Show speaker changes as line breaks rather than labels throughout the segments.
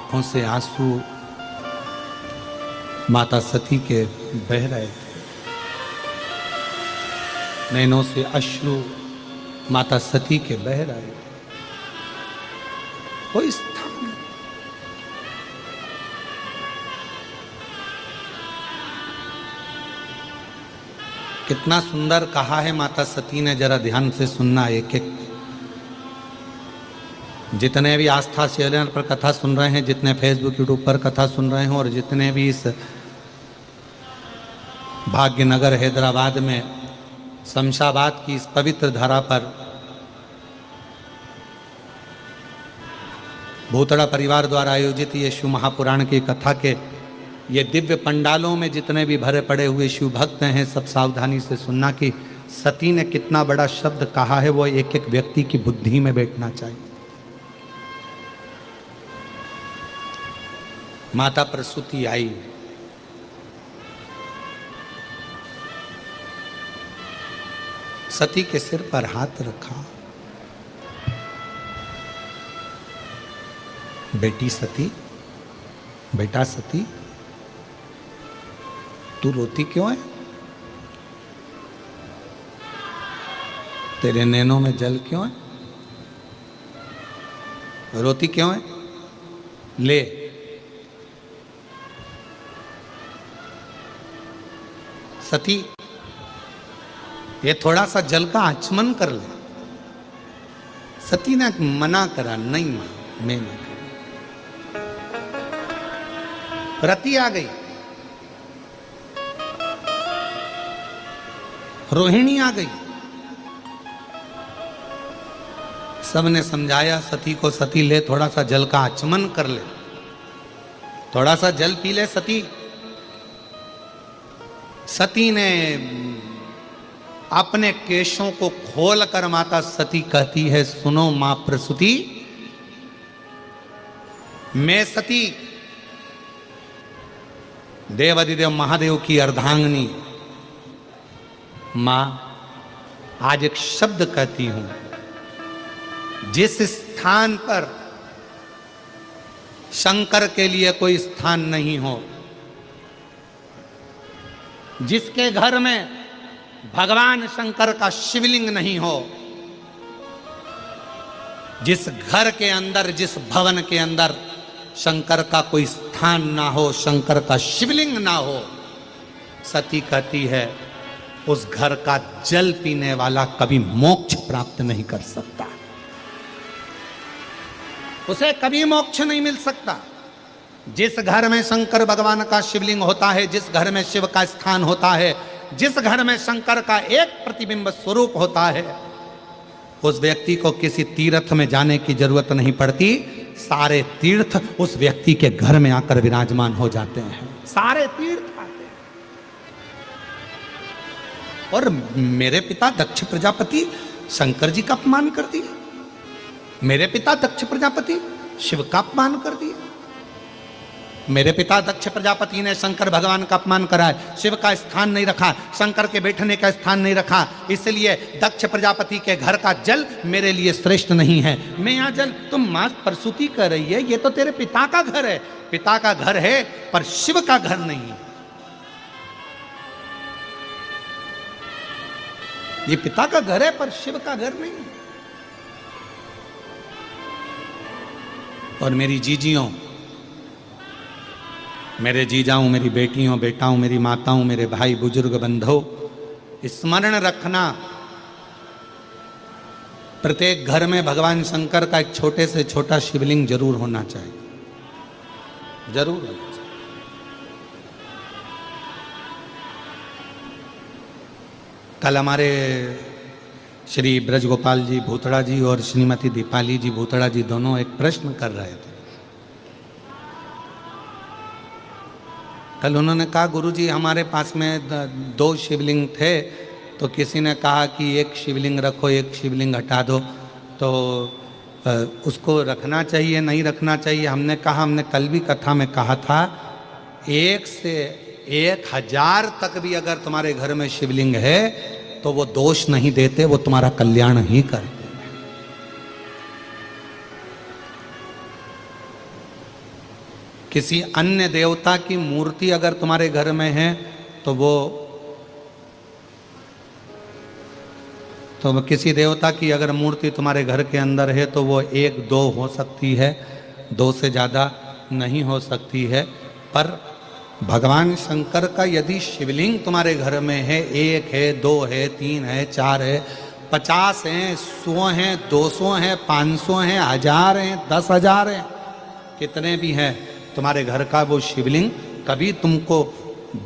आंखों से आंसू माता सती के बह रहे थे, नैनों से अश्रु माता सती के बह रहे थे। कोई स्थान कितना सुंदर कहा है माता सती ने, जरा ध्यान से सुनना। एक एक जितने भी आस्था चैनल पर कथा सुन रहे हैं, जितने फेसबुक यूट्यूब पर कथा सुन रहे हैं, और जितने भी इस भाग्यनगर हैदराबाद में शमशाबाद की इस पवित्र धारा पर भूतड़ा परिवार द्वारा आयोजित ये शिव महापुराण की कथा के ये दिव्य पंडालों में जितने भी भरे पड़े हुए शिव भक्त हैं, सब सावधानी से सुनना कि सती ने कितना बड़ा शब्द कहा है, वो एक एक व्यक्ति की बुद्धि में बैठना चाहिए। माता प्रसूति आई, सती के सिर पर हाथ रखा। बेटी सती, बेटा सती, तू रोती क्यों है? तेरे नैनों में जल क्यों है? रोती क्यों है? ले, सती ये थोड़ा सा जल का आचमन कर ले। सती ने मना करा, नहीं मां, मैं नहीं करूं। रति आ गई, रोहिणी आ गई, सबने समझाया सती को, सती ले थोड़ा सा जल का आचमन कर ले, थोड़ा सा जल पी ले सती। सती ने अपने केशों को खोलकर माता सती कहती है, सुनो मां प्रसूति, मैं सती देवाधिदेव महादेव की अर्धांगिनी मां आज एक शब्द कहती हूं, जिस स्थान पर शंकर के लिए कोई स्थान नहीं हो, जिसके घर में भगवान शंकर का शिवलिंग नहीं हो, जिस घर के अंदर, जिस भवन के अंदर शंकर का कोई स्थान ना हो, शंकर का शिवलिंग ना हो, सती कहती है उस घर का जल पीने वाला कभी मोक्ष प्राप्त नहीं कर सकता, उसे कभी मोक्ष नहीं मिल सकता। जिस घर में शंकर भगवान का शिवलिंग होता है, जिस घर में शिव का स्थान होता है, जिस घर में शंकर का एक प्रतिबिंब स्वरूप होता है, उस व्यक्ति को किसी तीर्थ में जाने की जरूरत नहीं पड़ती। सारे तीर्थ उस व्यक्ति के घर में आकर विराजमान हो जाते हैं, सारे तीर्थ आते हैं। और मेरे पिता दक्ष प्रजापति शंकर जी का अपमान कर दिया, मेरे पिता दक्ष प्रजापति शिव का अपमान कर दिया, मेरे पिता दक्ष प्रजापति ने शंकर भगवान का अपमान करा है, शिव का स्थान नहीं रखा, शंकर के बैठने का स्थान नहीं रखा, इसलिए दक्ष प्रजापति के घर का जल मेरे लिए श्रेष्ठ नहीं है। मैं यहाँ जल, तुम मां प्रसूति कर रही है, ये तो तेरे पिता का घर है, पिता का घर है पर शिव का घर नहीं है। ये पिता का घर है पर शिव का घर नहीं है। और मेरी जीजियों, मेरे जीजाओं, मेरी बेटियों, बेटाओं, मेरी माताओं, मेरे भाई बुजुर्ग बंधुओं, स्मरण रखना, प्रत्येक घर में भगवान शंकर का एक छोटे से छोटा शिवलिंग जरूर होना चाहिए, जरूर होना चाहिए। कल हमारे श्री ब्रजगोपाल जी भूतड़ा जी और श्रीमती दीपाली जी भूतड़ा जी दोनों एक प्रश्न कर रहे थे। कल उन्होंने कहा, गुरुजी हमारे पास में 2 शिवलिंग थे, तो किसी ने कहा कि एक शिवलिंग रखो, एक शिवलिंग हटा दो, तो उसको रखना चाहिए नहीं रखना चाहिए? हमने कहा, हमने कल भी कथा में कहा था, 1 से 1000 तक भी अगर तुम्हारे घर में शिवलिंग है तो वो दोष नहीं देते, वो तुम्हारा कल्याण ही करते। किसी अन्य देवता की मूर्ति अगर तुम्हारे घर में है तो किसी देवता की अगर मूर्ति तुम्हारे घर के अंदर है तो वो 1-2 हो सकती है, 2 से ज़्यादा नहीं हो सकती है। पर भगवान शंकर का यदि शिवलिंग तुम्हारे घर में है, 1 है, 2 है, 3 है, 4 है, 50 हैं, 100 हैं, 200 हैं, 500 हैं, 1000 हैं, 10,000 हैं, कितने भी हैं, तुम्हारे घर का वो शिवलिंग कभी तुमको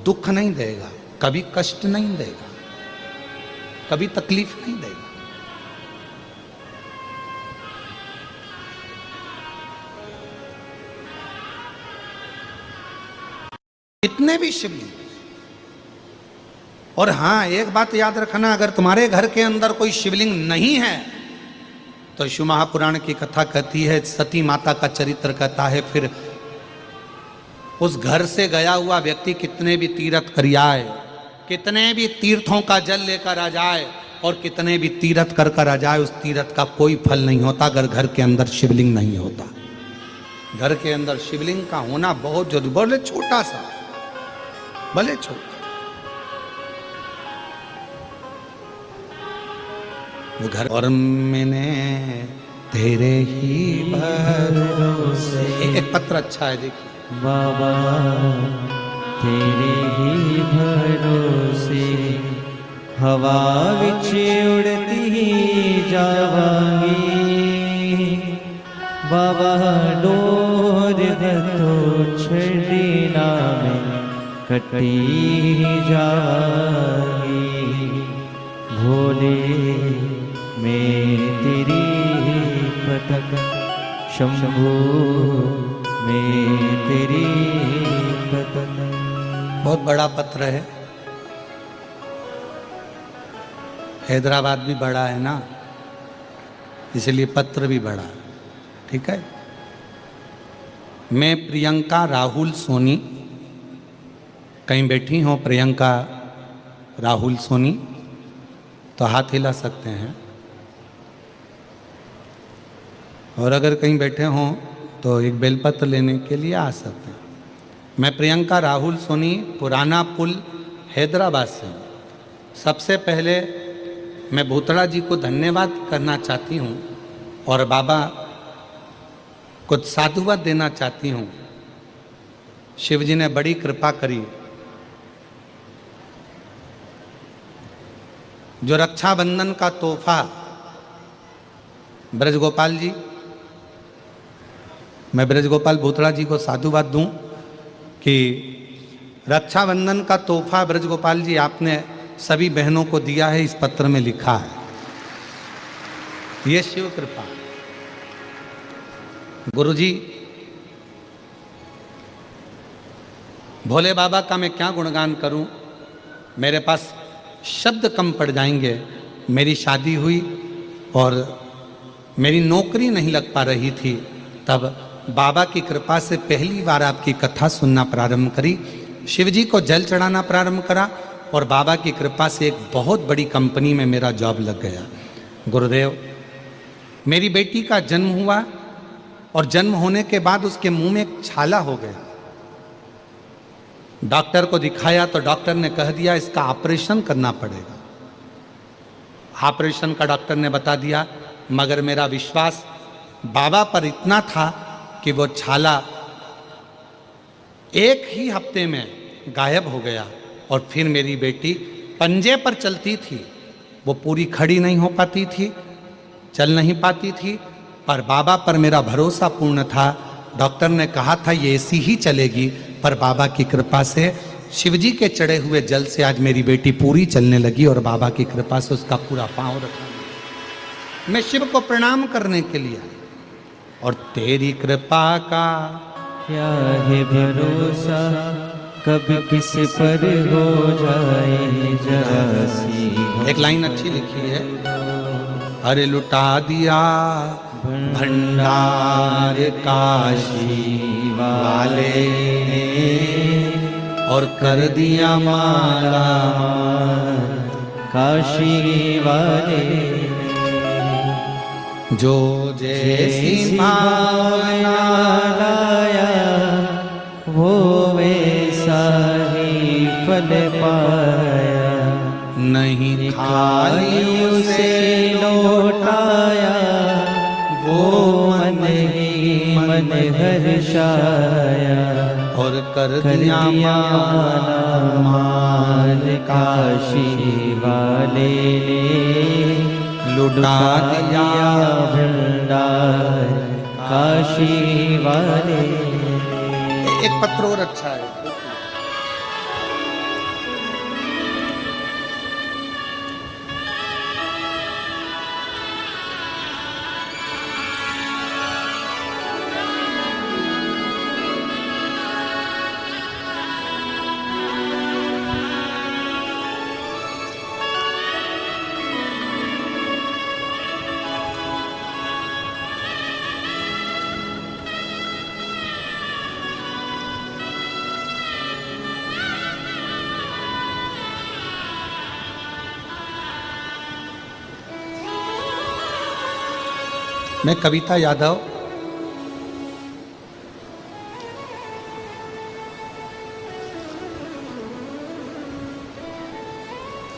दुख नहीं देगा, कभी कष्ट नहीं देगा, कभी तकलीफ नहीं देगा। कितने भी शिवलिंग। और हाँ, एक बात याद रखना, अगर तुम्हारे घर के अंदर कोई शिवलिंग नहीं है तो शिव महापुराण की कथा कहती है, सती माता का चरित्र कहता है, फिर उस घर से गया हुआ व्यक्ति कितने भी तीर्थ कर आए, कितने भी तीर्थों का जल लेकर आ जाए और कितने भी तीर्थ कर आ जाए, उस तीर्थ का कोई फल नहीं होता अगर घर के अंदर शिवलिंग नहीं होता। घर के अंदर शिवलिंग का होना बहुत जरूरी, भले छोटा सा, भले छोटा। वो घर और मैंने तेरे ही भरोसे, एक पत्र अच्छा है देखिए,
बाबा तेरे ही भरोसे हवा विच उड़ती जावांगी, बाबा डोर तो छड़ी ना में कटी जावांगी, भोले मैं तेरी पतंग, शंभू मैं तेरी पतंग।
बहुत बड़ा पत्र है, हैदराबाद भी बड़ा है ना, इसलिए पत्र भी बड़ा है, ठीक है। मैं प्रियंका राहुल सोनी, कहीं बैठी हो प्रियंका राहुल सोनी तो हाथ हिला सकते हैं, और अगर कहीं बैठे हों तो एक बेलपत्र लेने के लिए आ सकते हैं। मैं प्रियंका राहुल सोनी, पुराना पुल, हैदराबाद से हूँ। सबसे पहले मैं भूतड़ा जी को धन्यवाद करना चाहती हूँ और बाबा को साधुवाद देना चाहती हूँ। शिव जी ने बड़ी कृपा करी, जो रक्षाबंधन का तोहफा ब्रजगोपाल जी, मैं ब्रजगोपाल भूतड़ा जी को साधुवाद दूं कि रक्षाबंधन का तोहफा ब्रजगोपाल जी आपने सभी बहनों को दिया है, इस पत्र में लिखा है। ये शिव कृपा। गुरुजी, भोले बाबा का मैं क्या गुणगान करूं, मेरे पास शब्द कम पड़ जाएंगे। मेरी शादी हुई और मेरी नौकरी नहीं लग पा रही थी, तब बाबा की कृपा से पहली बार आपकी कथा सुनना प्रारंभ करी, शिव जी को जल चढ़ाना प्रारंभ करा और बाबा की कृपा से एक बहुत बड़ी कंपनी में मेरा जॉब लग गया। गुरुदेव, मेरी बेटी का जन्म हुआ और जन्म होने के बाद उसके मुंह में एक छाला हो गया। डॉक्टर को दिखाया तो डॉक्टर ने कह दिया इसका ऑपरेशन करना पड़ेगा। ऑपरेशन का डॉक्टर ने बता दिया, मगर मेरा विश्वास बाबा पर इतना था कि वो छाला एक ही हफ्ते में गायब हो गया और फिर मेरी बेटी पंजे पर चलती थी। वो पूरी खड़ी नहीं हो पाती थी, चल नहीं पाती थी, पर बाबा पर मेरा भरोसा पूर्ण था। डॉक्टर ने कहा था ये ऐसी ही चलेगी, पर बाबा की कृपा से, शिवजी के चढ़े हुए जल से आज मेरी बेटी पूरी चलने लगी और बाबा की कृपा से उसका पूरा पांव रखा। मैं शिव को प्रणाम करने के लिए, और तेरी कृपा का
क्या है भरोसा, कब किस पर हो जाए जरा सी।
एक लाइन अच्छी लिखी है, अरे लुटा दिया भंडार काशी वाले और कर दिया माला
काशी वाले।
जो जैसी भावना
लाया फल पाया,
नहीं
खाली उसे लौटाया, वो मन ही मन हर्षाया,
और कर
कर
दिया
दिया माल काशी वाले ने,
लुटा
दिया भंडार काशी वाले ने।
एक पत्र और अच्छा है। मैं कविता यादव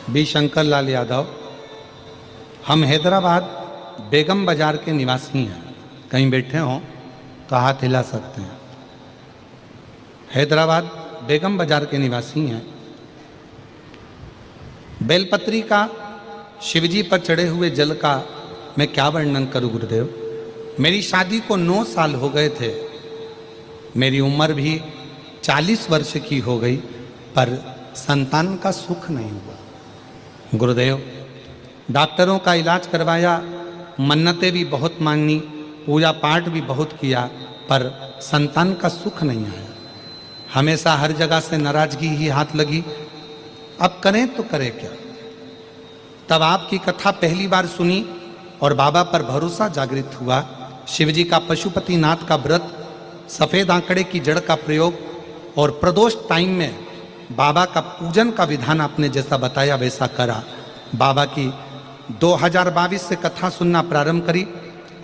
बी शंकर लाल यादव, हम हैदराबाद बेगम बाजार के निवासी हैं। कहीं बैठे हों तो हाथ हिला सकते हैं। हैदराबाद बेगम बाजार के निवासी हैं। बेलपत्री का शिवजी पर चढ़े हुए जल का मैं क्या वर्णन करूं गुरुदेव। मेरी शादी को 9 साल हो गए थे। मेरी उम्र भी 40 वर्ष की हो गई, पर संतान का सुख नहीं हुआ। गुरुदेव, डॉक्टरों का इलाज करवाया, मन्नतें भी बहुत मांगी, पूजा पाठ भी बहुत किया, पर संतान का सुख नहीं आया। हमेशा हर जगह से नाराजगी ही हाथ लगी। अब करें तो करें क्या। तब आपकी कथा पहली बार सुनी और बाबा पर भरोसा जागृत हुआ। शिवजी का पशुपतिनाथ का व्रत, सफेद आंकड़े की जड़ का प्रयोग और प्रदोष टाइम में बाबा का पूजन का विधान आपने जैसा बताया वैसा करा। बाबा की 2022 से कथा सुनना प्रारंभ करी।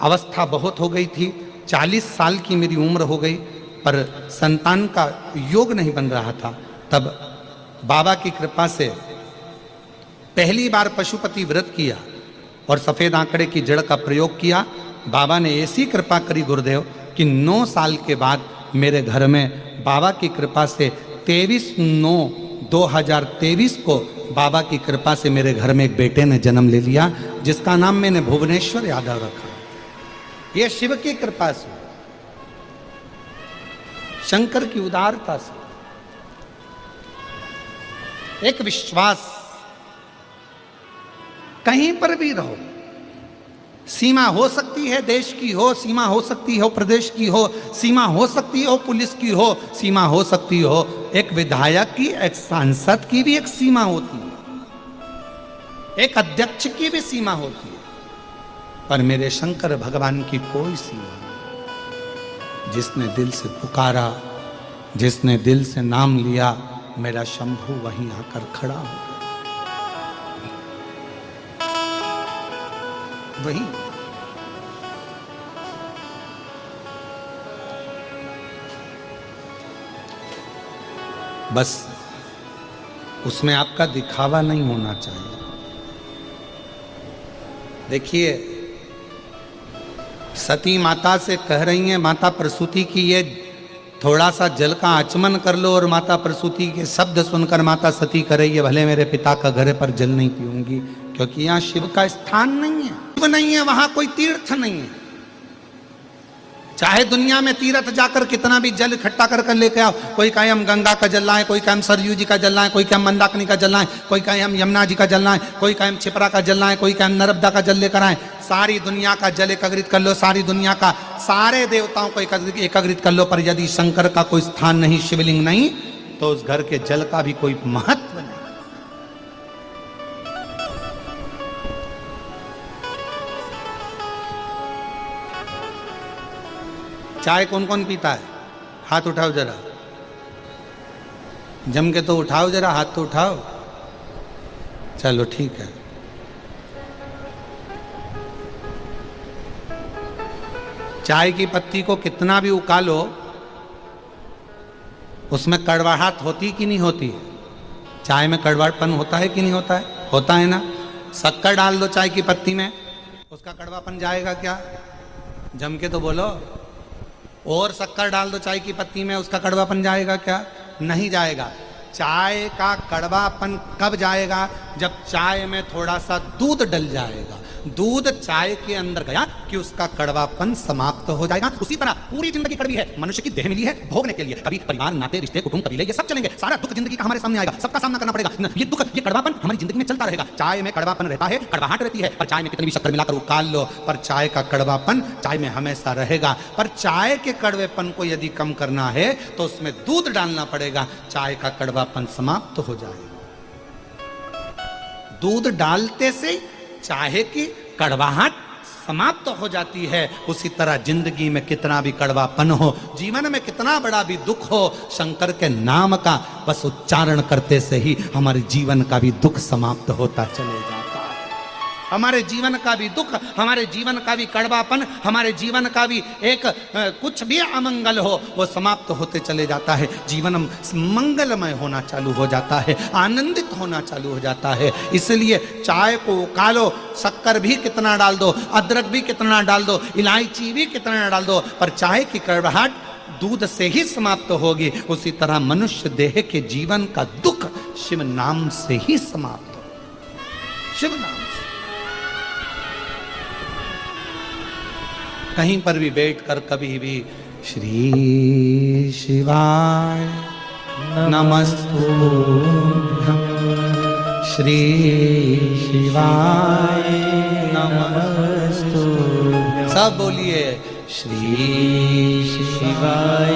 अवस्था बहुत हो गई थी, 40 साल की मेरी उम्र हो गई, पर संतान का योग नहीं बन रहा था। तब बाबा की कृपा से पहली बार पशुपति व्रत किया और सफेद आंकड़े की जड़ का प्रयोग किया। बाबा ने ऐसी कृपा करी गुरुदेव कि 9 साल के बाद मेरे घर में बाबा की कृपा से 23/9/2023 को बाबा की कृपा से मेरे घर में एक बेटे ने जन्म ले लिया, जिसका नाम मैंने भुवनेश्वर यादव रखा। यह शिव की कृपा से, शंकर की उदारता से, एक विश्वास। कहीं पर भी रहो, सीमा हो सकती है देश की हो, सीमा हो सकती हो प्रदेश की हो, सीमा हो सकती हो पुलिस की हो, सीमा हो सकती हो एक विधायक की, एक सांसद की भी एक सीमा होती है, एक अध्यक्ष की भी सीमा होती है, पर मेरे शंकर भगवान की कोई सीमा नहीं। जिसने दिल से पुकारा, जिसने दिल से नाम लिया, मेरा शंभू वहीं आकर खड़ा हो गया। वही बस, उसमें आपका दिखावा नहीं होना चाहिए। देखिए, सती माता से कह रही हैं माता प्रसूति की, ये थोड़ा सा जल का आचमन कर लो, और माता प्रसूति के शब्द सुनकर माता सती कह रही है भले मेरे पिता का घर पर जल नहीं पीऊंगी, क्योंकि यहाँ शिव का स्थान नहीं है, शिव नहीं है, वहां कोई तीर्थ नहीं है। चाहे दुनिया में तीर्थ जाकर कितना भी जल इकट्ठा कर लेके आओ, कोई कहे हम गंगा का जल लाएं, कोई कहे हम सरयू जी का जल लाएं, कोई कहे हम मंदाकिनी का जल लाएं, कोई कहे हम यमुना जी का जल लाएं, कोई कहे हम छिपरा का जल लाएं, कोई कहे हम नर्मदा का जल लेकर आए। सारी दुनिया का जल एकत्रित कर लो, सारी दुनिया का सारे देवताओं को एकत्रित कर लो, पर यदि शंकर का कोई स्थान नहीं, शिवलिंग नहीं, तो उस घर के जल का भी कोई महत्व नहीं। चाय कौन कौन पीता है? हाथ उठाओ जरा, जम के तो उठाओ जरा, हाथ तो उठाओ। चलो ठीक है। चाय की पत्ती को कितना भी उकालो, उसमें कड़वाहट होती कि नहीं होती? चाय में कड़वापन होता है कि नहीं होता है? होता है ना। शक्कर डाल दो चाय की पत्ती में, उसका कड़वापन जाएगा क्या? जम के तो बोलो। और शक्कर डाल दो चाय की पत्ती में, उसका कड़वापन जाएगा क्या? नहीं जाएगा। चाय का कड़वापन कब जाएगा? जब चाय में थोड़ा सा दूध डल जाएगा। दूध चाय के अंदर गया कि उसका कड़वापन समाप्त हो जाएगा। उसी तरह पूरी जिंदगी कड़वी है। मनुष्य की देह मिली है भोगने के लिए। कभी परिवार, नाते, रिश्ते, कुटुंब, कबीले ये सब चलेंगे। सारा दुख जिंदगी का हमारे सामने आएगा, सबका सामना करना पड़ेगा। ये दुख, ये कड़वापन हमारी जिंदगी में चलता रहेगा। चाय में कड़वापन रहता है, कड़वाहट रहती है, पर चाय में कितनी भी शक्कर मिलाकर उकाल लो, पर चाय का कड़वापन चाय में हमेशा रहेगा। पर चाय के कड़वेपन को यदि कम करना है तो उसमें दूध डालना पड़ेगा, चाय का कड़वापन समाप्त हो जाएगा। दूध डालते से चाय की कड़वाहट समाप्त हो जाती है। उसी तरह जिंदगी में कितना भी कड़वापन हो, जीवन में कितना बड़ा भी दुख हो, शंकर के नाम का बस उच्चारण करते से ही हमारे जीवन का भी दुख समाप्त होता चले जाता है। हमारे जीवन का भी दुख, हमारे जीवन का भी कड़वापन, हमारे जीवन का भी एक कुछ भी अमंगल हो, वो समाप्त होते चले जाता है। जीवन मंगलमय होना चालू हो जाता है, आनंदित होना चालू हो जाता है। इसलिए चाय को उकालो, शक्कर भी कितना डाल दो, अदरक भी कितना डाल दो, इलायची भी कितना डाल दो, पर चाय की कड़वाहट दूध से ही समाप्त होगी। उसी तरह मनुष्य देह के जीवन का दुख शिव नाम से ही समाप्त हो। शिव नाम से कहीं पर भी बैठकर कभी भी श्री शिवाय नमस्तुभ्यं, श्री शिवाय नमस्तुभ्यं। सब बोलिए श्री
शिवाय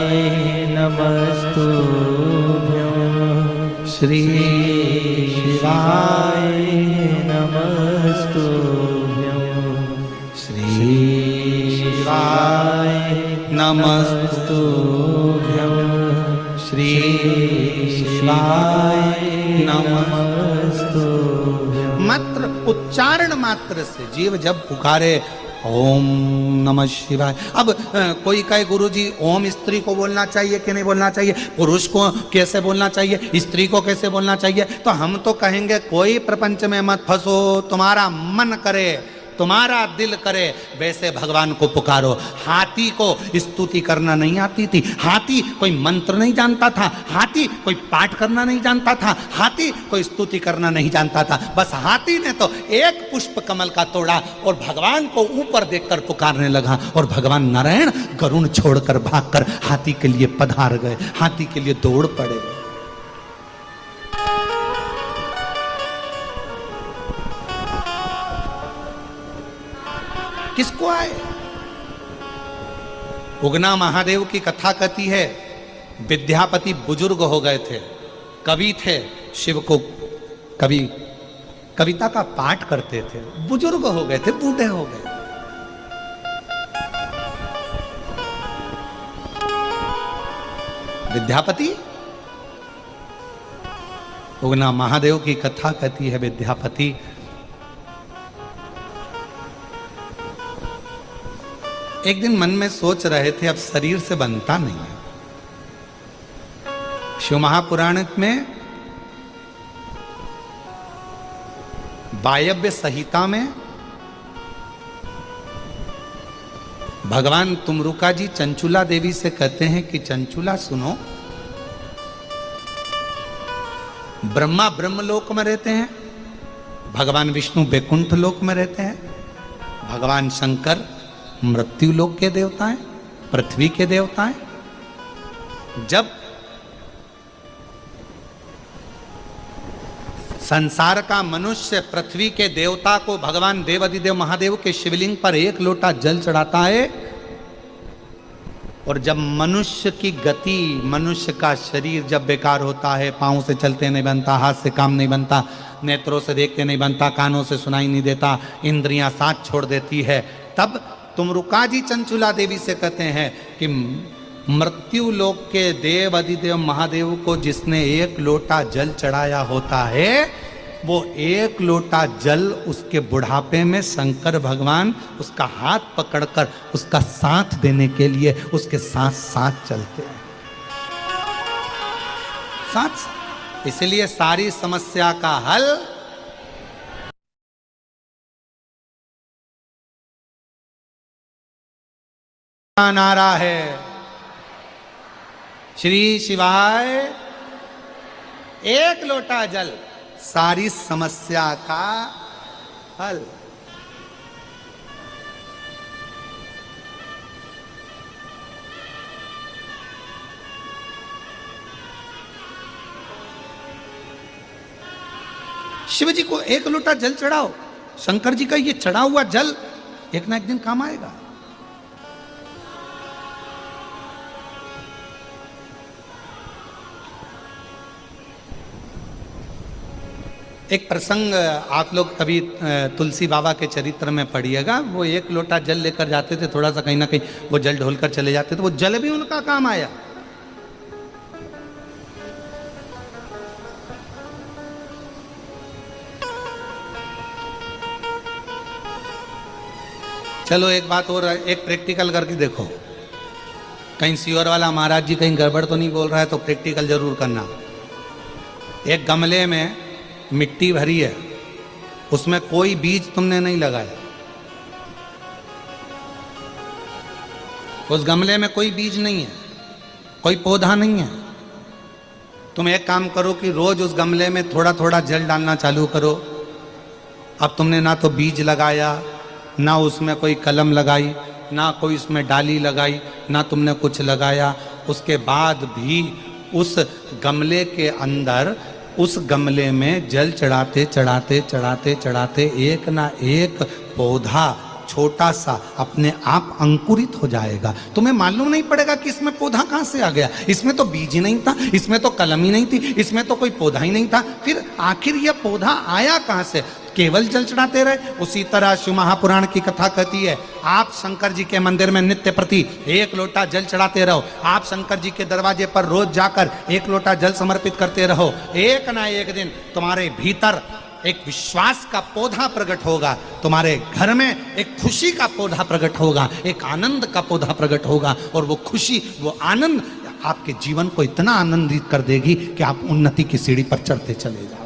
नमस्तुभ्यं,
श्री
शिवाय नमस्तुभ्यं,
श्री शिवाय नमस्तुभ्यं, श्री शिवाय नमस्तुभ्यं। मात्र उच्चारण मात्र से जीव जब पुकारे ओम नमः शिवाय। अब कोई कहे गुरुजी ओम स्त्री को बोलना चाहिए कि नहीं बोलना चाहिए, पुरुष को कैसे बोलना चाहिए, स्त्री को कैसे बोलना चाहिए, तो हम तो कहेंगे कोई प्रपंच में मत फंसो, तुम्हारा मन करे, तुम्हारा दिल करे वैसे भगवान को पुकारो। हाथी को स्तुति करना नहीं आती थी, हाथी कोई मंत्र नहीं जानता था, हाथी कोई पाठ करना नहीं जानता था, हाथी कोई स्तुति करना नहीं जानता था। बस हाथी ने तो एक पुष्प कमल का तोड़ा और भगवान को ऊपर देखकर पुकारने लगा, और भगवान नारायण गरुण छोड़कर भागकर हाथी के लिए पधार गए, हाथी के लिए दौड़ पड़े। किसको आए? उगना महादेव की कथा कहती है, विद्यापति बुजुर्ग हो गए थे, कवि थे, शिव को कवि कविता का पाठ करते थे, बुजुर्ग हो गए थे, बूढ़े हो गए। विद्यापति, उगना महादेव की कथा कहती है, विद्यापति एक दिन मन में सोच रहे थे अब शरीर से बनता नहीं है। शिव महापुराण में वायव्य संहिता में भगवान तुमरुका जी चंचुला देवी से कहते हैं कि चंचुला सुनो, ब्रह्मा ब्रह्मलोक में रहते हैं, भगवान विष्णु बैकुंठ लोक में रहते हैं, भगवान शंकर मृत्यु लोक के देवता हैं, पृथ्वी के देवता हैं। जब संसार का मनुष्य पृथ्वी के देवता को भगवान देवाधिदेव महादेव के शिवलिंग पर एक लोटा जल चढ़ाता है, और जब मनुष्य की गति, मनुष्य का शरीर जब बेकार होता है, पांव से चलते नहीं बनता, हाथ से काम नहीं बनता, नेत्रों से देखते नहीं बनता, कानों से सुनाई नहीं देता, इंद्रियां साथ छोड़ देती है, तब तुमरुका जी चंचुला देवी से कहते हैं कि मृत्यु लोक के देव अधिदेव महादेव को जिसने एक लोटा जल चढ़ाया होता है, वो एक लोटा जल उसके बुढ़ापे में शंकर भगवान उसका हाथ पकड़कर उसका साथ देने के लिए उसके साथ साथ चलते हैं, साथ। इसलिए सारी समस्या का हल नारा है, श्री शिवाय एक लोटा जल, सारी समस्या का हल। शिव जी को एक लोटा जल चढ़ाओ, शंकर जी का ये चढ़ा हुआ जल एक ना एक दिन काम आएगा। एक प्रसंग आप लोग कभी तुलसी बाबा के चरित्र में पढ़िएगा। वो एक लोटा जल लेकर जाते थे, थोड़ा सा कहीं ना कहीं वो जल ढोलकर चले जाते थे, वो जल भी उनका काम आया। चलो एक बात और, एक प्रैक्टिकल करके देखो, कहीं सीवर वाला महाराज जी कहीं गड़बड़ तो नहीं बोल रहा है, तो प्रैक्टिकल जरूर करना। एक गमले में मिट्टी भरी है, उसमें कोई बीज तुमने नहीं लगाया, उस गमले में कोई बीज नहीं है, कोई पौधा नहीं है। तुम एक काम करो कि रोज उस गमले में थोड़ा थोड़ा जल डालना चालू करो। अब तुमने ना तो बीज लगाया, ना उसमें कोई कलम लगाई, ना कोई उसमें डाली लगाई, ना तुमने कुछ लगाया, उसके बाद भी उस गमले के अंदर, उस गमले में जल चढ़ाते चढ़ाते चढ़ाते चढ़ाते एक ना एक पौधा छोटा सा अपने आप अंकुरित हो जाएगा। तुम्हें मालूम नहीं पड़ेगा कि इसमें पौधा कहां से आ गया, इसमें तो बीज ही नहीं था, इसमें तो कलम ही नहीं थी, इसमें तो कोई पौधा ही नहीं था, फिर आखिर यह पौधा आया कहां से? केवल जल चढ़ाते रहे। उसी तरह शिव महापुराण की कथा कहती है, आप शंकर जी के मंदिर में नित्य प्रति एक लोटा जल चढ़ाते रहो, आप शंकर जी के दरवाजे पर रोज जाकर एक लोटा जल समर्पित करते रहो। एक ना एक दिन तुम्हारे भीतर एक विश्वास का पौधा प्रकट होगा, तुम्हारे घर में एक खुशी का पौधा प्रकट होगा, एक आनंद का पौधा प्रकट होगा, और वो खुशी, वो आनंद आपके जीवन को इतना आनंदित कर देगी कि आप उन्नति की सीढ़ी पर चढ़ते चले जाओ।